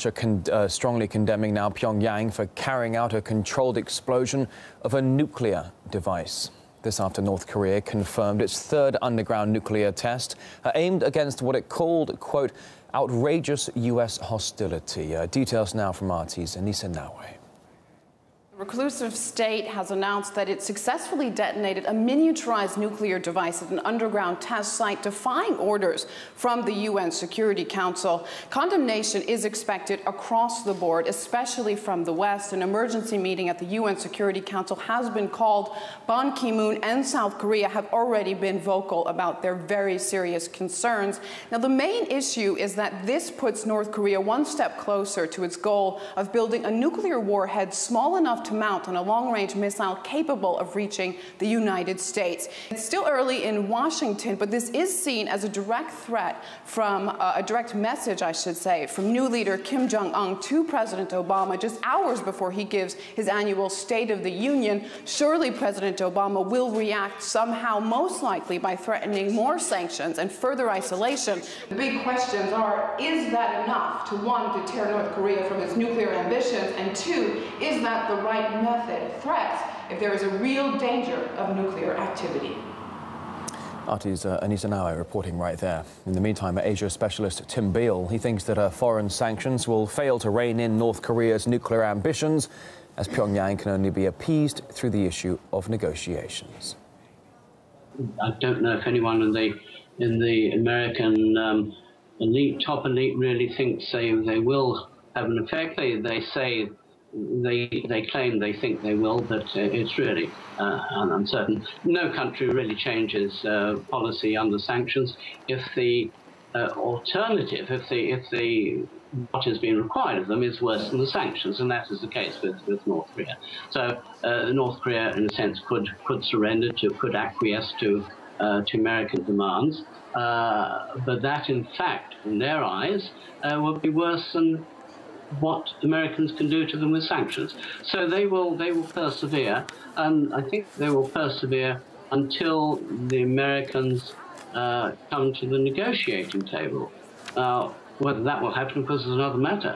Strongly condemning now Pyongyang for carrying out a controlled explosion of a nuclear device. This after North Korea confirmed its third underground nuclear test aimed against what it called, quote, outrageous U.S. hostility. Details now from RT's Anisa Nawe. The reclusive state has announced that it successfully detonated a miniaturized nuclear device at an underground test site, defying orders from the UN Security Council. Condemnation is expected across the board, especially from the West. An emergency meeting at the UN Security Council has been called. Ban Ki-moon and South Korea have already been vocal about their very serious concerns. Now, the main issue is that this puts North Korea one step closer to its goal of building a nuclear warhead small enough to mount on a long-range missile capable of reaching the United States. It's still early in Washington, but this is seen as a direct threat from a direct message, I should say, from new leader Kim Jong-un to President Obama just hours before he gives his annual State of the Union. Surely President Obama will react somehow, most likely by threatening more sanctions and further isolation. The big questions are, is that enough to, one, deter North Korea from its nuclear ambitions, and two, is that the right method threats if there is a real danger of nuclear activity? RT's Anisa Nawe reporting right there. In the meantime, Asia specialist Tim Beale, he thinks that foreign sanctions will fail to rein in North Korea's nuclear ambitions, as Pyongyang can only be appeased through the issue of negotiations. I don't know if anyone in the American elite, top elite, really thinks they will have an effect. They say they claim they think they will, but it's really uncertain. No country really changes policy under sanctions if the alternative, if the what is being required of them is worse than the sanctions, and that is the case with North Korea. So North Korea, in a sense, could surrender could acquiesce to American demands, but that, in fact, in their eyes, would be worse than what Americans can do to them with sanctions. So they will persevere, and I think they will persevere until the Americans come to the negotiating table. Whether that will happen, of course, is another matter.